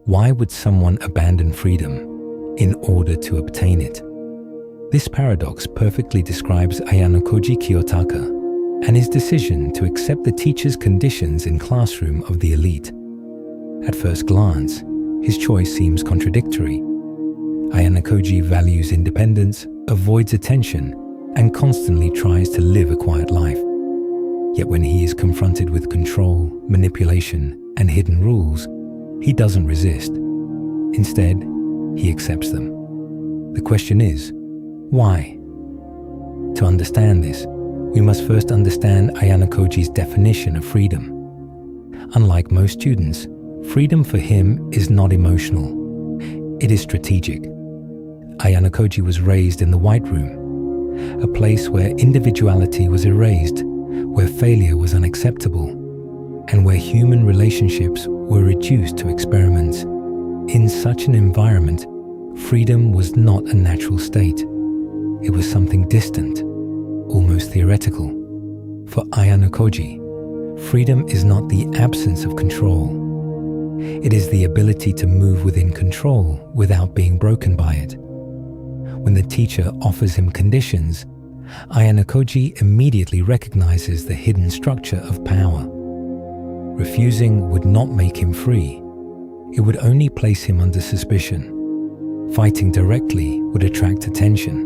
Why would someone abandon freedom in order to obtain it? This paradox perfectly describes Ayanokoji Kiyotaka and his decision to accept the teacher's conditions in classroom of the elite. At first glance, his choice seems contradictory. Ayanokoji values independence, avoids attention, and constantly tries to live a quiet life. Yet when he is confronted with control, manipulation, and hidden rules, he doesn't resist. Instead, he accepts them. The question is, why? To understand this, we must first understand Ayanokoji's definition of freedom. Unlike most students, freedom for him is not emotional. It is strategic. Ayanokoji was raised in the White Room, a place where individuality was erased, where failure was unacceptable, and where human relationships were reduced to experiments. In such an environment, freedom was not a natural state. It was something distant, almost theoretical. For Ayanokoji, freedom is not the absence of control. It is the ability to move within control without being broken by it. When the teacher offers him conditions, Ayanokoji immediately recognizes the hidden structure of power. Refusing would not make him free. It would only place him under suspicion. Fighting directly would attract attention.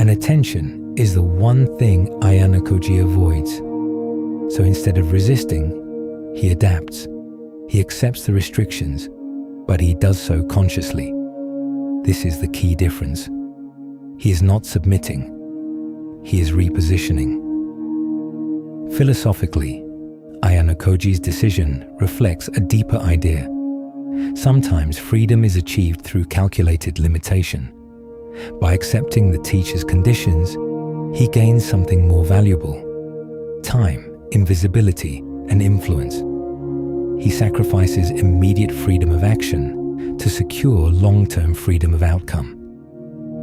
And attention is the one thing Ayanokoji avoids. So instead of resisting, he adapts. He accepts the restrictions, but he does so consciously. This is the key difference. He is not submitting. He is repositioning. Philosophically, Ayanokoji's decision reflects a deeper idea. Sometimes freedom is achieved through calculated limitation. By accepting the teacher's conditions, he gains something more valuable: time, invisibility, and influence. He sacrifices immediate freedom of action to secure long-term freedom of outcome.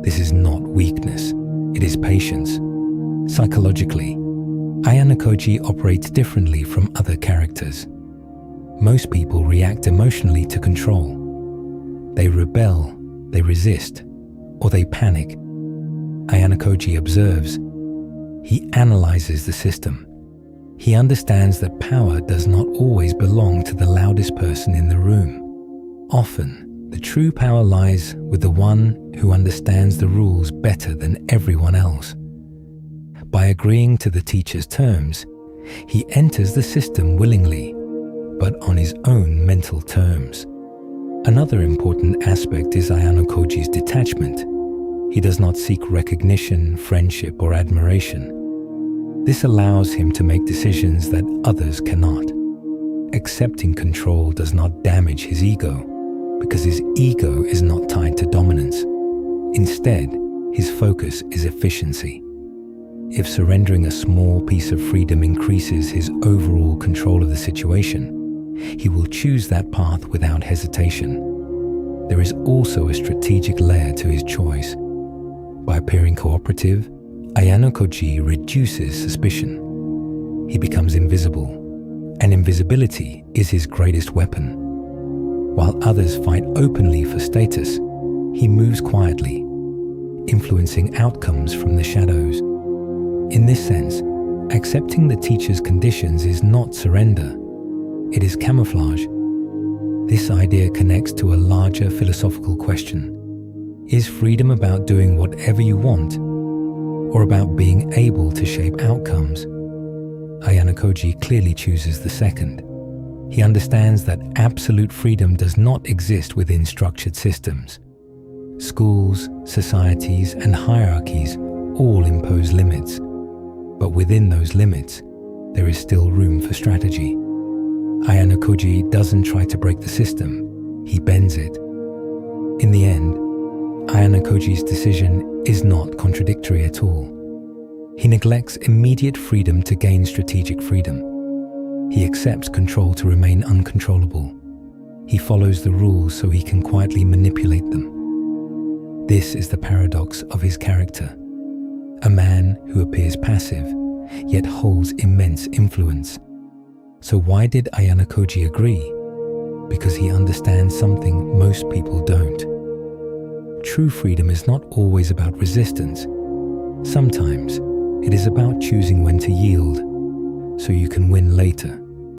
This is not weakness, it is patience. Psychologically, Ayanokoji operates differently from other characters. Most people react emotionally to control. They rebel, they resist, or they panic. Ayanokoji observes. He analyzes the system. He understands that power does not always belong to the loudest person in the room. Often, the true power lies with the one who understands the rules better than everyone else. By agreeing to the teacher's terms, he enters the system willingly, but on his own mental terms. Another important aspect is Ayanokoji's detachment. He does not seek recognition, friendship, or admiration. This allows him to make decisions that others cannot. Accepting control does not damage his ego, because his ego is not tied to dominance. Instead, his focus is efficiency. If surrendering a small piece of freedom increases his overall control of the situation, he will choose that path without hesitation. There is also a strategic layer to his choice. By appearing cooperative, Ayanokoji reduces suspicion. He becomes invisible, and invisibility is his greatest weapon. While others fight openly for status, he moves quietly, influencing outcomes from the shadows. In this sense, accepting the teacher's conditions is not surrender. It is camouflage. This idea connects to a larger philosophical question. Is freedom about doing whatever you want, or about being able to shape outcomes? Ayanokoji clearly chooses the second. He understands that absolute freedom does not exist within structured systems. Schools, societies, and hierarchies all impose limits, but within those limits, there is still room for strategy. Ayanokoji doesn't try to break the system, he bends it. In the end, Ayanokoji's decision is not contradictory at all. He neglects immediate freedom to gain strategic freedom. He accepts control to remain uncontrollable. He follows the rules so he can quietly manipulate them. This is the paradox of his character. A man who appears passive, yet holds immense influence. So why did Ayanokoji agree? because he understands something most people don't. True freedom is not always about resistance. Sometimes it is about choosing when to yield so you can win later.